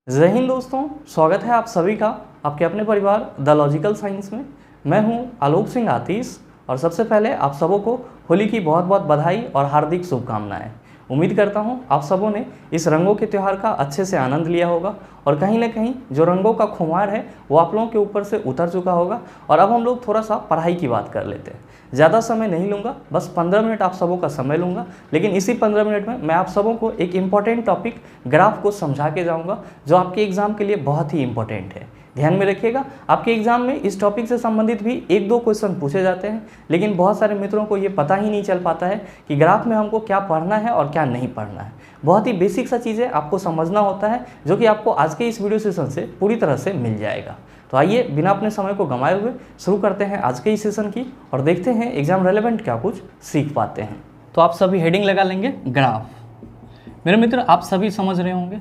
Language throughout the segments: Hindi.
जय हिंद दोस्तों, स्वागत है आप सभी का आपके अपने परिवार द लॉजिकल साइंस में। मैं हूं आलोक सिंह आतिश और सबसे पहले आप सबों को होली की बहुत बहुत बधाई और हार्दिक शुभकामनाएं। उम्मीद करता हूं आप सबों ने इस रंगों के त्यौहार का अच्छे से आनंद लिया होगा और कहीं ना कहीं जो रंगों का खुमार है वो आप लोगों के ऊपर से उतर चुका होगा। और अब हम लोग थोड़ा सा पढ़ाई की बात कर लेते हैं। ज़्यादा समय नहीं लूँगा, बस 15 मिनट आप सबों का समय लूँगा, लेकिन इसी 15 मिनट में मैं आप सबों को एक इम्पॉर्टेंट टॉपिक ग्राफ को समझा के जाऊँगा जो आपके एग्ज़ाम के लिए बहुत ही इम्पोर्टेंट है। ध्यान में रखिएगा, आपके एग्जाम में इस टॉपिक से संबंधित भी 1-2 क्वेश्चन पूछे जाते हैं, लेकिन बहुत सारे मित्रों को ये पता ही नहीं चल पाता है कि ग्राफ में हमको क्या पढ़ना है और क्या नहीं पढ़ना है। बहुत ही बेसिक सा चीज़ें आपको समझना होता है जो कि आपको आज के इस वीडियो सेशन से पूरी तरह से मिल जाएगा। तो आइए बिना अपने समय को गंवाए हुए शुरू करते हैं आज के इस सेशन की और देखते हैं एग्जाम रेलेवेंट क्या कुछ सीख पाते हैं। तो आप सभी हेडिंग लगा लेंगे ग्राफ। मेरे मित्र, आप सभी समझ रहे होंगे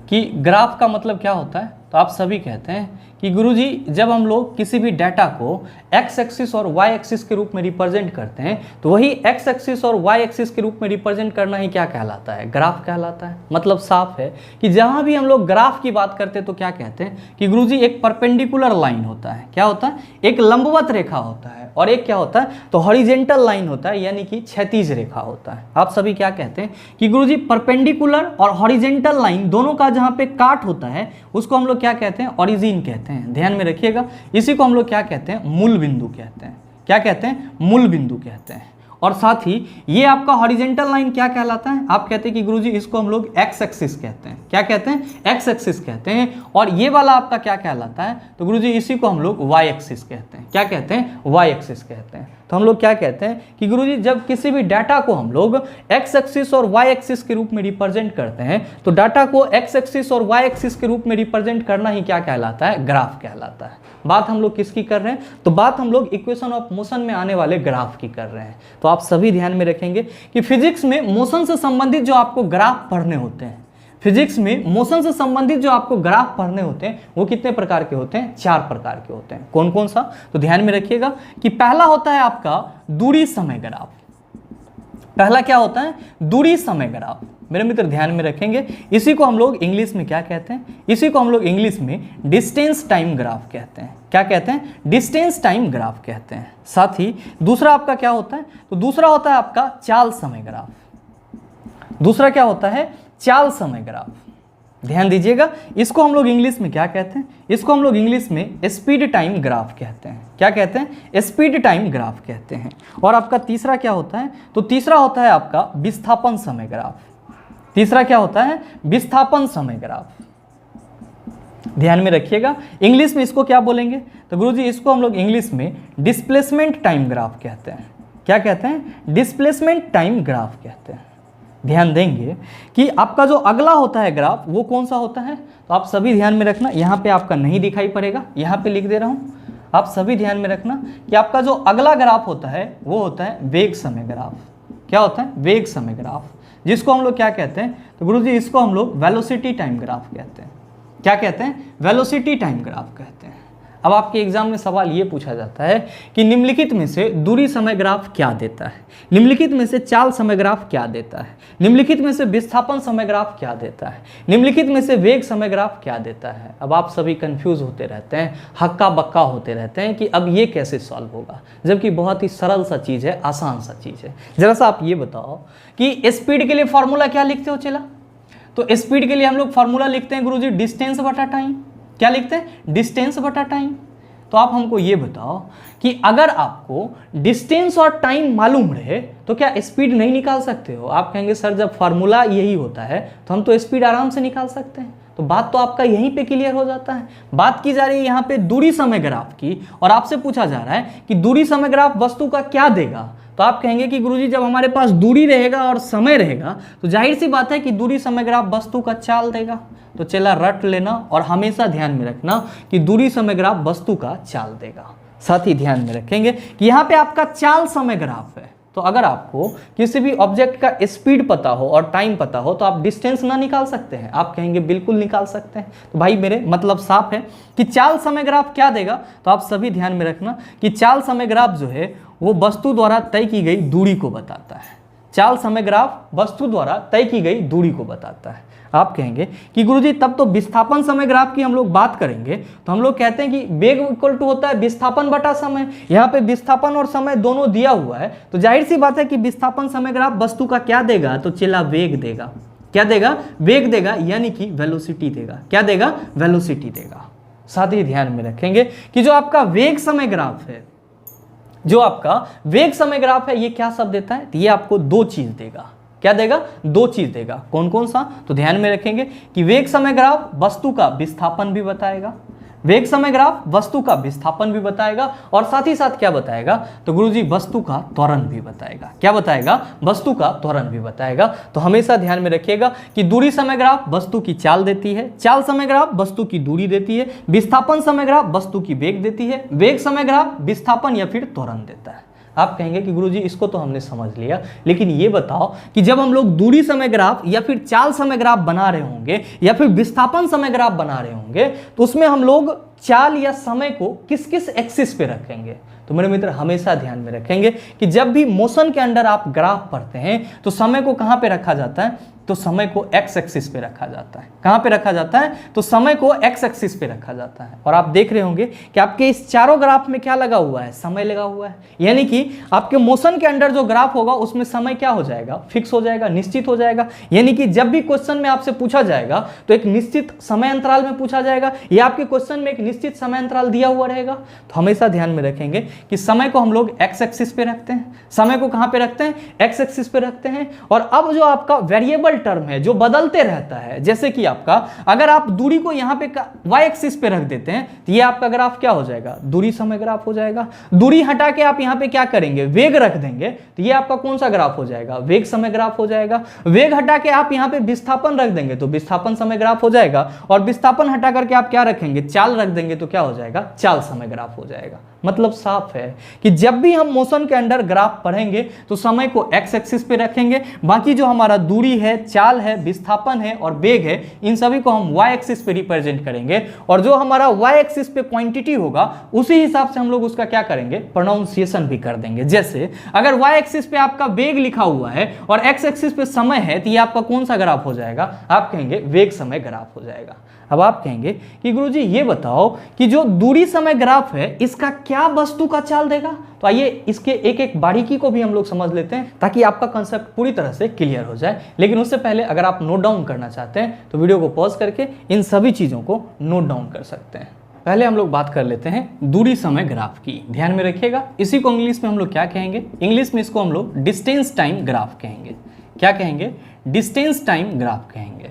कि ग्राफ का मतलब क्या होता है। तो आप सभी कहते हैं कि गुरुजी, जब हम लोग किसी भी डाटा को एक्स एक्सिस और वाई एक्सिस के रूप में रिप्रेजेंट करते हैं तो वही एक्स एक्सिस और वाई एक्सिस के रूप में रिप्रेजेंट करना ही क्या कहलाता है? ग्राफ कहलाता है। मतलब साफ है कि जहां भी हम लोग ग्राफ की बात करते हैं तो क्या कहते हैं कि गुरुजी एक परपेंडिकुलर लाइन होता है। क्या होता है? एक लंबवत रेखा होता है और एक क्या होता है तो हॉरिजेंटल लाइन होता है, यानी कि क्षैतिज रेखा होता है। आप सभी क्या कहते हैं कि गुरुजी परपेंडिकुलर और हॉरिजेंटल लाइन दोनों का जहां पे काट होता है उसको हम लोग क्या कहते हैं? ओरिजिन कहते हैं। ध्यान में रखिएगा, इसी को हम लोग क्या कहते हैं? मूल बिंदु कहते हैं। क्या कहते हैं? मूल बिंदु कहते हैं। और साथ ही ये आपका हॉरिजेंटल लाइन क्या कहलाता है? आप कहते हैं कि गुरुजी इसको हम लोग एक्स एक्सिस कहते हैं। क्या कहते हैं? एक्स एक्सिस कहते हैं। और ये वाला आपका क्या कहलाता है? तो गुरुजी इसी को हम लोग वाई एक्सिस कहते हैं। क्या कहते हैं? वाई एक्सिस कहते हैं। तो हम लोग क्या कहते हैं कि गुरुजी जब किसी भी डाटा को हम लोग एक्स एक्सिस और वाई एक्सिस के रूप में रिप्रेजेंट करते हैं तो डाटा को एक्स एक्सिस और वाई एक्सिस के रूप में रिप्रेजेंट करना ही क्या कहलाता है? ग्राफ कहलाता है। बात हम लोग किसकी कर रहे हैं? तो बात हम लोग इक्वेशन ऑफ मोशन में आने वाले ग्राफ की कर रहे हैं। तो आप सभी ध्यान में रखेंगे कि फिजिक्स में मोशन से संबंधित जो आपको ग्राफ पढ़ने होते हैं, फिजिक्स में मोशन से संबंधित जो आपको ग्राफ पढ़ने होते हैं वो कितने प्रकार के होते हैं? 4 प्रकार के होते हैं। कौन कौन सा? तो ध्यान में रखिएगा कि पहला होता है आपका दूरी समय ग्राफ। पहला क्या होता है? दूरी समय ग्राफ। मेरे मित्र ध्यान में रखेंगे, इसी को हम लोग इंग्लिश में क्या कहते हैं? इसी को हम लोग इंग्लिश में डिस्टेंस टाइम ग्राफ कहते हैं। क्या कहते हैं? डिस्टेंस टाइम ग्राफ कहते हैं। साथ ही दूसरा आपका क्या होता है? तो दूसरा होता है आपका चाल समय ग्राफ। दूसरा क्या होता है? चाल समय ग्राफ। ध्यान दीजिएगा, इसको हम लोग इंग्लिश में क्या कहते हैं? इसको हम लोग इंग्लिश में स्पीड टाइम ग्राफ कहते हैं। क्या कहते हैं? स्पीड टाइम ग्राफ कहते हैं। और आपका तीसरा क्या होता है? तो तीसरा होता है आपका विस्थापन समय ग्राफ। तीसरा क्या होता है? विस्थापन समय ग्राफ। ध्यान में रखिएगा, इंग्लिश में इसको क्या बोलेंगे? तो गुरुजी इसको हम लोग इंग्लिश में डिस्प्लेसमेंट टाइम ग्राफ कहते हैं। क्या कहते हैं? डिस्प्लेसमेंट टाइम ग्राफ कहते हैं। ध्यान देंगे कि आपका जो अगला होता है ग्राफ वो कौन सा होता है? तो आप सभी ध्यान में रखना, यहाँ पे आपका नहीं दिखाई पड़ेगा, यहाँ पे लिख दे रहा हूँ। आप सभी ध्यान में रखना कि आपका जो अगला ग्राफ होता है वो होता है वेग समय ग्राफ। क्या होता है? वेग समय ग्राफ, जिसको हम लोग क्या कहते हैं? तो गुरुजी इसको हम लोग वेलोसिटी टाइम ग्राफ कहते हैं। क्या कहते हैं? वेलोसिटी टाइम ग्राफ कहते हैं। अब आपके एग्जाम में सवाल ये पूछा जाता है कि निम्नलिखित में से दूरी समय ग्राफ क्या देता है? निम्नलिखित में से चाल समय ग्राफ क्या देता है? निम्नलिखित में से विस्थापन समय ग्राफ क्या देता है? निम्नलिखित में से वेग समय ग्राफ क्या देता है? अब आप सभी कंफ्यूज होते रहते हैं, हक्का बक्का होते रहते हैं कि अब ये कैसे सॉल्व होगा, जबकि बहुत ही सरल सा चीज़ है, आसान सा चीज़ है। जरा सा आप ये बताओ कि स्पीड के लिए फॉर्मूला क्या लिखते हो? चला, तो स्पीड के लिए हम लोग फॉर्मूला लिखते हैं गुरुजी डिस्टेंस बटा टाइम। क्या लिखते हैं? डिस्टेंस बटा टाइम। तो आप हमको ये बताओ कि अगर आपको डिस्टेंस और टाइम मालूम रहे तो क्या स्पीड नहीं निकाल सकते हो? आप कहेंगे सर जब फार्मूला यही होता है तो हम तो स्पीड आराम से निकाल सकते हैं। तो बात तो आपका यहीं पे क्लियर हो जाता है। बात की जा रही है यहाँ पे दूरी समय ग्राफ की और आपसे पूछा जा रहा है कि दूरी समय ग्राफ वस्तु का क्या देगा। तो आप कहेंगे कि गुरुजी जब हमारे पास दूरी रहेगा और समय रहेगा तो जाहिर सी बात है कि दूरी समय ग्राफ वस्तु का चाल देगा। तो चला रट लेना और हमेशा ध्यान में रखना कि दूरी समय ग्राफ वस्तु का चाल देगा। साथ ही ध्यान में रखेंगे कि यहाँ पे आपका चाल समय ग्राफ है। तो अगर आपको किसी भी ऑब्जेक्ट का स्पीड पता हो और टाइम पता हो तो आप डिस्टेंस ना निकाल सकते हैं? आप कहेंगे बिल्कुल निकाल सकते हैं। तो भाई मेरे मतलब साफ है कि चाल समय ग्राफ क्या देगा? तो आप सभी ध्यान में रखना कि चाल समय ग्राफ जो है वो वस्तु द्वारा तय की गई दूरी को बताता है। चाल समय ग्राफ वस्तु द्वारा तय की गई दूरी को बताता है। आप कहेंगे कि गुरुजी तब तो विस्थापन समय ग्राफ की हम लोग बात करेंगे तो हम लोग कहते हैं कि वेग इक्वल टू होता है विस्थापन बटा समय। यहाँ पे विस्थापन और समय दोनों दिया हुआ है, तो जाहिर सी बात है कि विस्थापन समय ग्राफ वस्तु का क्या देगा, तो चला वेग देगा। क्या देगा, वेग देगा, यानी कि वेलोसिटी देगा। क्या देगा, वेलोसिटी देगा। साथ ही ध्यान में रखेंगे कि जो आपका वेग समय ग्राफ है, जो आपका वेग समय ग्राफ है, ये क्या सब देता है, ये आपको दो चीज देगा। क्या देगा, दो चीज देगा। कौन कौन सा, तो ध्यान में रखेंगे कि वेग समय ग्राफ वस्तु का विस्थापन भी बताएगा, वेग समय ग्राफ वस्तु का विस्थापन भी बताएगा, और साथ ही साथ क्या बताएगा, तो गुरुजी वस्तु का त्वरण भी बताएगा। क्या बताएगा, वस्तु का त्वरण भी बताएगा। तो हमेशा ध्यान में रखिएगा कि दूरी समय ग्राफ वस्तु की चाल देती है, चाल समय ग्राफ वस्तु की दूरी देती है, विस्थापन समय ग्राफ वस्तु की वेग देती है, वेग समय ग्राफ विस्थापन या फिर त्वरण देता है। आप कहेंगे कि गुरुजी इसको तो हमने समझ लिया, लेकिन ये बताओ कि जब हम लोग दूरी समय ग्राफ या फिर चाल समय ग्राफ बना रहे होंगे या फिर विस्थापन समय ग्राफ बना रहे होंगे तो उसमें हम लोग चाल या समय को किस किस एक्सिस पे रखेंगे। तो मेरे मित्र हमेशा ध्यान में रखेंगे कि जब भी मोशन के अंडर आप ग्राफ पढ़ते हैं तो समय को कहां पे रखा जाता है, तो समय को एक्स एक्सिस पे रखा जाता है। कहां पे रखा जाता है, तो समय को एक्स एक्सिस पे रखा जाता है। और आप देख रहे होंगे कि आपके इस चारों ग्राफ में क्या लगा हुआ है, समय लगा हुआ है, यानी कि आपके मोशन के अंडर जो ग्राफ होगा उसमें समय क्या हो जाएगा, फिक्स हो जाएगा, निश्चित हो जाएगा। यानी कि जब भी क्वेश्चन में आपसे पूछा जाएगा तो एक निश्चित समय अंतराल में पूछा जाएगा, या आपके क्वेश्चन में एक निश्चित समय अंतराल दिया हुआ रहेगा। तो हमेशा ध्यान में रखेंगे कि समय को हम लोग एक्स एक्सिस पे रखते हैं, समय को कहां पे रखते हैं, एक्स एक्सिस पे रखते हैं। और अब जो आपका वेरिएबल टर्म है जो बदलते रहता है, जैसे कि आपका अगर आप दूरी को यहां पे y एक्सिस पे रख देते हैं तो ये आपका ग्राफ क्या हो जाएगा, दूरी समय ग्राफ हो जाएगा। दूरी हटा के आप यहां पे क्या करेंगे, वेग रख देंगे तो ये आपका कौन सा ग्राफ हो जाएगा, वेग समय ग्राफ हो जाएगा। वेग हटा के आप यहां पे विस्थापन रख देंगे तो विस्थापन समय ग्राफ हो जाएगा, और विस्थापन हटा करके आप क्या रखेंगे, चाल रख देंगे तो क्या हो जाएगा, चाल समय ग्राफ हो जाएगा। मतलब साफ है कि जब भी हम मोशन के अंडर ग्राफ पढ़ेंगे तो समय को एक्स एक्सिस पे रखेंगे, बाकी जो हमारा दूरी है, चाल है, विस्थापन है और वेग है, इन सभी को हम y एक्सिस पे रिप्रेजेंट करेंगे। और जो हमारा y एक्सिस पे क्वांटिटी होगा उसी हिसाब से हम लोग उसका क्या करेंगे, प्रोनाउंसिएशन भी कर देंगे। जैसे अगर y एक्सिस पे आपका वेग लिखा हुआ है और x एक्सिस पे समय है तो ये आपका कौन सा ग्राफ हो जाएगा, आप कहेंगे वेग समय ग्राफ हो जाएगा। अब आप कहेंगे कि गुरुजी ये बताओ कि जो दूरी समय ग्राफ है इसका क्या वस्तु का चाल देगा। तो आइए इसके एक एक बारीकी को भी हम लोग समझ लेते हैं ताकि आपका कंसेप्ट पूरी तरह से क्लियर हो जाए। लेकिन उससे पहले अगर आप नोट डाउन करना चाहते हैं तो वीडियो को पॉज करके इन सभी चीज़ों को नोट डाउन कर सकते हैं। पहले हम लोग बात कर लेते हैं दूरी समय ग्राफ की। ध्यान में रखिएगा, इसी को इंग्लिश में हम लोग क्या कहेंगे, इंग्लिश में इसको हम लोग डिस्टेंस टाइम ग्राफ कहेंगे। क्या कहेंगे, डिस्टेंस टाइम ग्राफ कहेंगे।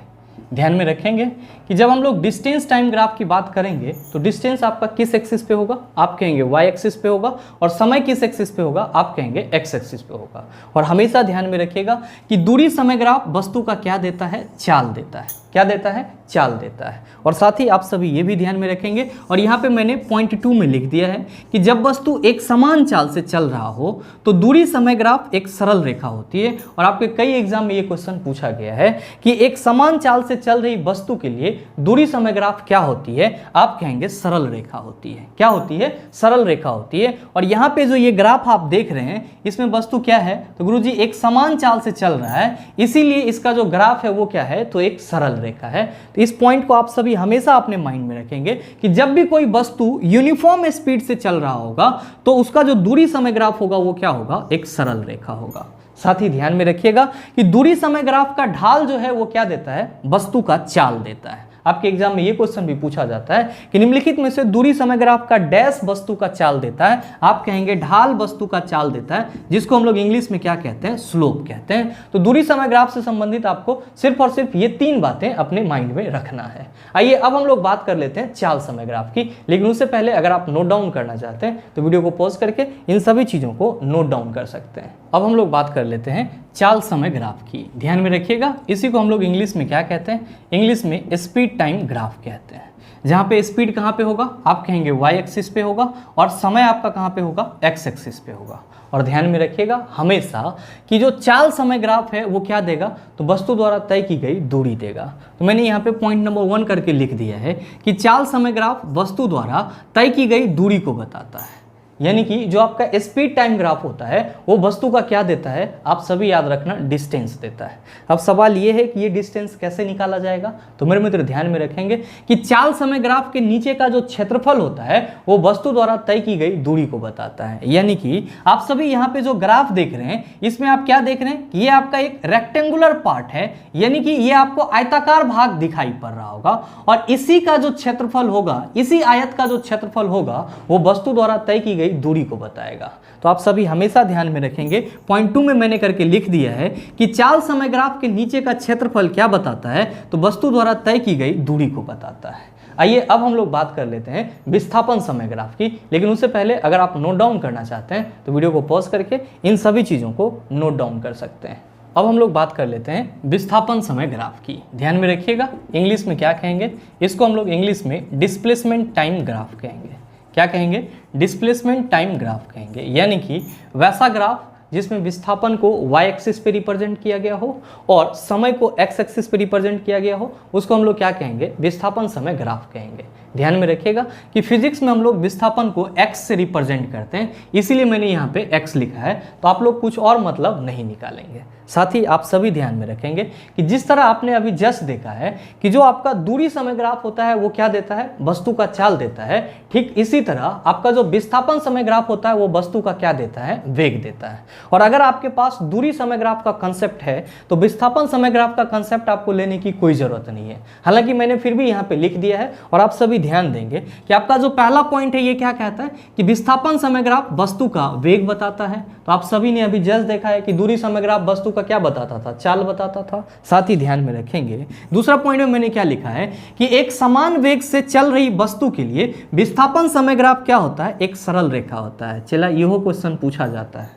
ध्यान में रखेंगे कि जब हम लोग डिस्टेंस टाइम ग्राफ की बात करेंगे तो डिस्टेंस आपका किस एक्सिस पे होगा, आप कहेंगे y एक्सिस पे होगा, और समय किस एक्सिस पे होगा, आप कहेंगे x एक्सिस पे होगा। और हमेशा ध्यान में रखिएगा कि दूरी समय ग्राफ वस्तु का क्या देता है, चाल देता है। क्या देता है, चाल देता है। और साथ ही आप सभी ये भी ध्यान में रखेंगे, और यहाँ पे मैंने पॉइंट 2 में लिख दिया है कि जब वस्तु एक समान चाल से चल रहा हो तो दूरी समय ग्राफ एक सरल रेखा होती है। और आपके कई एग्जाम में ये क्वेश्चन पूछा गया है कि एक समान चाल से चल रही वस्तु के लिए दूरी समय ग्राफ क्या होती है, आप कहेंगे सरल रेखा होती है। क्या होती है, सरल रेखा होती है। और यहाँ पे जो ये ग्राफ आप देख रहे हैं इसमें वस्तु क्या है, तो गुरुजी एक समान चाल से चल रहा है, इसीलिए इसका जो ग्राफ है वो क्या है, तो एक सरल रेखा है। तो इस पॉइंट को आप सभी हमेशा अपने माइंड में रखेंगे कि जब भी कोई वस्तु यूनिफॉर्म स्पीड से चल रहा होगा तो उसका जो दूरी समय ग्राफ होगा वो क्या होगा, एक सरल रेखा होगा। साथ ही ध्यान में रखिएगा कि दूरी समय ग्राफ का ढाल जो है वो क्या देता है, वस्तु का चाल देता है। आपके एग्जाम में ये क्वेश्चन भी पूछा जाता है कि निम्नलिखित में से दूरी समय ग्राफ का डैश वस्तु का चाल देता है, आप कहेंगे ढाल वस्तु का चाल देता है, जिसको हम लोग इंग्लिश में क्या कहते हैं, स्लोप कहते हैं। तो दूरी समय ग्राफ से संबंधित आपको सिर्फ और सिर्फ ये 3 बातें अपने माइंड में रखना है। आइए अब हम लोग बात कर लेते हैं चाल समय ग्राफ की, लेकिन उससे पहले अगर आप नोट डाउन करना चाहते हैं तो वीडियो को पॉज करके इन सभी चीज़ों को नोट डाउन कर सकते हैं। अब हम लोग बात कर लेते हैं चाल समय ग्राफ की। ध्यान में रखिएगा, इसी को हम लोग इंग्लिश में क्या कहते हैं, इंग्लिश में स्पीड टाइम ग्राफ कहते हैं। जहाँ पे स्पीड कहाँ पे होगा, आप कहेंगे y एक्सिस पे होगा, और समय आपका कहाँ पे होगा, x एक्सिस पे होगा। और ध्यान में रखिएगा हमेशा कि जो चाल समय ग्राफ है वो क्या देगा, तो वस्तु द्वारा तय की गई दूरी देगा। तो मैंने यहाँ पे पॉइंट नंबर 1 करके लिख दिया है कि चाल समय ग्राफ वस्तु द्वारा तय की गई दूरी को बताता है। यानी कि जो आपका स्पीड टाइम ग्राफ होता है वो वस्तु का क्या देता है, आप सभी याद रखना, डिस्टेंस देता है। अब सवाल ये है कि ये डिस्टेंस कैसे निकाला जाएगा, तो मेरे मित्र ध्यान में रखेंगे कि चाल समय ग्राफ के नीचे का जो क्षेत्रफल होता है वो वस्तु द्वारा तय की गई दूरी को बताता है। यानी कि आप सभी यहाँ पे जो ग्राफ देख रहे हैं इसमें आप क्या देख रहे हैं कि ये आपका एक रेक्टेंगुलर पार्ट है, यानी कि ये आपको आयताकार भाग दिखाई पड़ रहा होगा और इसी का जो क्षेत्रफल होगा, इसी आयत का जो क्षेत्रफल होगा वो वस्तु द्वारा तय की गई दूरी को बताएगा। तो आप सभी हमेशा ध्यान में रखेंगे, पॉइंट 2 में मैंने करके लिख दिया है कि चाल समय ग्राफ के नीचे का क्षेत्रफल क्या बताता है, तो वस्तु द्वारा तय की गई दूरी को बताता है। आइए अब हम लोग बात कर लेते हैं विस्थापन समय ग्राफ की, लेकिन उससे पहले अगर आप नोट डाउन करना चाहते हैं तो वीडियो को पॉज करके इन सभी चीज़ों को नोट डाउन कर सकते हैं। अब हम लोग बात कर लेते हैं विस्थापन समय ग्राफ की। ध्यान में रखिएगा, इंग्लिश में क्या कहेंगे, इसको हम लोग इंग्लिश में डिस्प्लेसमेंट टाइम ग्राफ कहेंगे। क्या कहेंगे, डिस्प्लेसमेंट टाइम ग्राफ कहेंगे, यानी कि वैसा ग्राफ जिसमें विस्थापन को y एक्सिस पे रिप्रेजेंट किया गया हो और समय को x एक्सिस पे रिप्रेजेंट किया गया हो, उसको हम लोग क्या कहेंगे, विस्थापन समय ग्राफ कहेंगे। ध्यान में रखिएगा कि फिजिक्स में हम लोग विस्थापन को x से रिप्रेजेंट करते हैं, इसीलिए मैंने यहाँ पे x लिखा है, तो आप लोग कुछ और मतलब नहीं निकालेंगे। साथ ही आप सभी ध्यान में रखेंगे कि जिस तरह आपने अभी जस्ट देखा है कि जो आपका दूरी समय ग्राफ होता है वो क्या देता है, वस्तु का चाल देता है, ठीक इसी तरह आपका जो विस्थापन समय ग्राफ होता है वो वस्तु का क्या देता है, वेग देता है। और अगर आपके पास दूरी समय ग्राफ का कंसेप्ट है तो विस्थापन समय ग्राफ का कंसेप्ट आपको लेने की कोई जरूरत नहीं है। हालांकि मैंने फिर भी यहाँ पे लिख दिया है और आप सभी ध्यान देंगे कि आपका जो पहला पॉइंट है ये क्या कहता है कि विस्थापन समय ग्राफ वस्तु का वेग बताता है। तो आप सभी ने अभी जस्ट देखा है कि दूरी समय ग्राफ वस्तु का क्या बताता था, चाल बताता था। साथ ही ध्यान में रखेंगे दूसरा पॉइंट में मैंने क्या लिखा है कि एक समान वेग से चल रही वस्तु के लिए विस्थापन समय ग्राफ क्या होता है, एक सरल रेखा होता है। चला यह क्वेश्चन पूछा जाता है,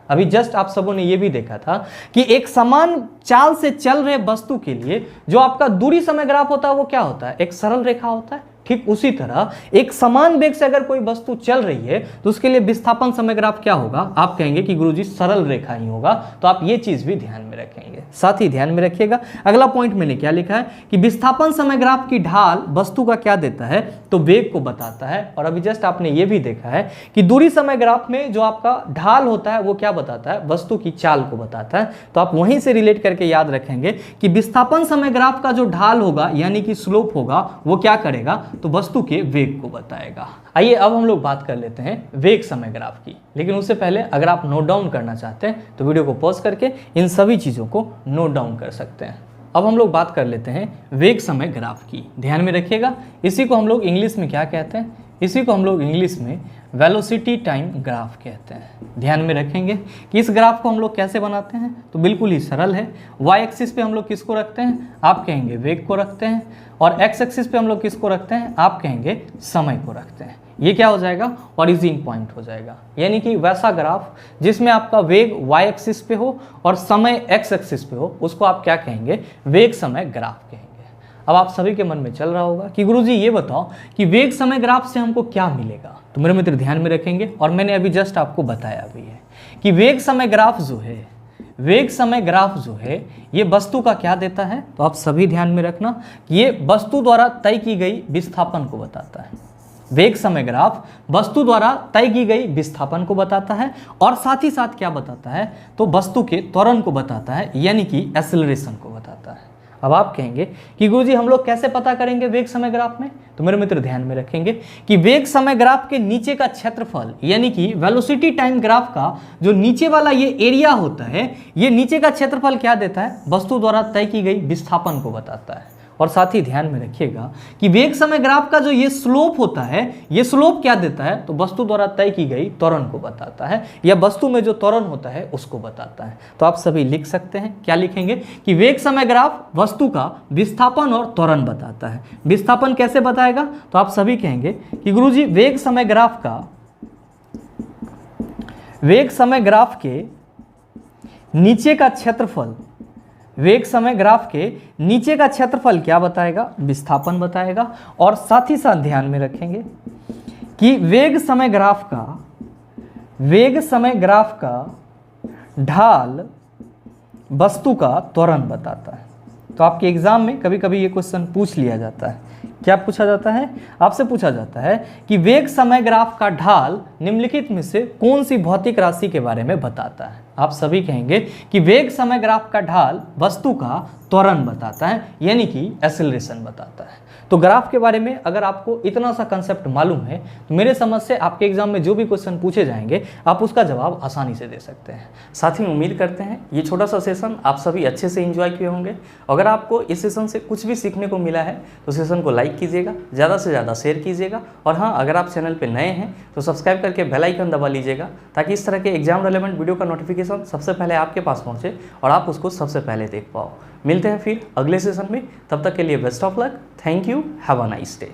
अभी जस्ट आप सबों ने ये भी देखा था कि एक समान चाल से चल रहे वस्तु के लिए जो आपका दूरी समय ग्राफ होता है वो क्या होता है, एक सरल रेखा होता है। ठीक उसी तरह एक समान वेग से अगर कोई वस्तु चल रही है तो उसके लिए विस्थापन समय ग्राफ क्या होगा, आप कहेंगे कि गुरुजी सरल रेखा ही होगा। तो आप ये चीज भी ध्यान में रखेंगे। साथ ही ध्यान में रखिएगा अगला पॉइंट मैंने क्या लिखा है कि विस्थापन समय ग्राफ की ढाल वस्तु का क्या देता है, तो वेग को बताता है। और अभी जस्ट आपने ये भी देखा है कि दूरी समय ग्राफ में जो आपका ढाल होता है वो क्या बताता है, वस्तु की चाल को बताता है। तो आप वहीं से रिलेट करके याद रखेंगे कि विस्थापन समय ग्राफ का जो ढाल होगा यानी कि स्लोप होगा वो क्या करेगा, तो वस्तु के वेग को बताएगा। आइए अब हम लोग बात कर लेते हैं वेग समय ग्राफ की, लेकिन उससे पहले अगर आप नोट डाउन करना चाहते हैं तो वीडियो को पॉज करके इन सभी चीज़ों को नोट डाउन कर सकते हैं। अब हम लोग बात कर लेते हैं वेग समय ग्राफ की। ध्यान में रखिएगा, इसी को हम लोग इंग्लिश में क्या कहते हैं, इसी को हम लोग इंग्लिश में वेलोसिटी टाइम ग्राफ कहते हैं। ध्यान में रखेंगे कि इस ग्राफ को हम लोग कैसे बनाते हैं, तो बिल्कुल ही सरल है। y एक्सिस पे हम लोग किसको रखते हैं, आप कहेंगे वेग को रखते हैं, और x एक्सिस पे हम लोग किसको रखते हैं, आप कहेंगे समय को रखते हैं। ये क्या हो जाएगा, ओरिजिन पॉइंट हो जाएगा। यानी कि वैसा ग्राफ जिसमें आपका वेग y एक्सिस पे हो और समय x एक्सिस पे हो उसको आप क्या कहेंगे, वेग समय ग्राफ कहेंगे। अब आप सभी के मन में चल रहा होगा कि गुरुजी ये बताओ कि वेग समय ग्राफ से हमको क्या मिलेगा। तो मेरे मित्र ध्यान में रखेंगे, और मैंने अभी जस्ट आपको बताया भी है कि वेग समय ग्राफ जो है, वेग समय ग्राफ जो है ये वस्तु का क्या देता है, तो आप सभी ध्यान में रखना कि ये वस्तु द्वारा तय की गई विस्थापन को बताता है। वेग समय ग्राफ वस्तु द्वारा तय की गई विस्थापन को बताता है और साथ ही साथ क्या बताता है, तो वस्तु के त्वरण को बताता है, यानी कि एक्सेलरेशन को बताता है। अब आप कहेंगे कि गुरुजी हम लोग कैसे पता करेंगे वेग समय ग्राफ में, तो मेरे मित्र ध्यान में रखेंगे कि वेग समय ग्राफ के नीचे का क्षेत्रफल यानी कि वेलोसिटी टाइम ग्राफ का जो नीचे वाला ये एरिया होता है, ये नीचे का क्षेत्रफल क्या देता है, वस्तु द्वारा तय की गई विस्थापन को बताता है। और साथ ही ध्यान में रखिएगा कि वेग समय ग्राफ का जो ये स्लोप होता है, ये स्लोप क्या देता है, तो वस्तु द्वारा तय की गई त्वरण को बताता है, या वस्तु में जो त्वरण होता है उसको बताता है। तो आप सभी लिख सकते हैं, क्या लिखेंगे कि वेग समय ग्राफ वस्तु का विस्थापन और त्वरण बताता है। विस्थापन कैसे बताएगा, तो आप सभी कहेंगे कि गुरुजी वेग समय ग्राफ का, वेग समय ग्राफ के नीचे का क्षेत्रफल, वेग समय ग्राफ के नीचे का क्षेत्रफल क्या बताएगा, विस्थापन बताएगा। और साथ ही साथ ध्यान में रखेंगे कि वेग समय ग्राफ का, वेग समय ग्राफ का ढाल वस्तु का त्वरण बताता है। तो आपके एग्ज़ाम में कभी कभी ये क्वेश्चन पूछ लिया जाता है। क्या पूछा जाता है? आपसे पूछा जाता है कि वेग समय ग्राफ का ढाल निम्नलिखित में से कौन सी भौतिक राशि के बारे में बताता है। आप सभी कहेंगे कि वेग समय ग्राफ का ढाल वस्तु का त्वरण बताता है, यानी कि एक्सेलरेशन बताता है। तो ग्राफ के बारे में अगर आपको इतना सा कंसेप्ट मालूम है तो मेरे समझ से आपके एग्जाम में जो भी क्वेश्चन पूछे जाएंगे आप उसका जवाब आसानी से दे सकते हैं। साथ ही उम्मीद करते हैं ये छोटा सा सेशन आप सभी अच्छे से एंजॉय किए होंगे। अगर आपको इस सेशन से कुछ भी सीखने को मिला है तो सेशन को लाइक कीजिएगा, ज़्यादा से ज़्यादा शेयर कीजिएगा, और हाँ, अगर आप चैनल पर नए हैं तो सब्सक्राइब करके बेल आइकन दबा लीजिएगा ताकि इस तरह के एग्जाम रेलेवेंट वीडियो का नोटिफिकेशन सबसे पहले आपके पास पहुँचे और आप उसको सबसे पहले देख पाओ। मिलते हैं फिर अगले सेशन में, तब तक के लिए best of luck. Thank you, have a nice day.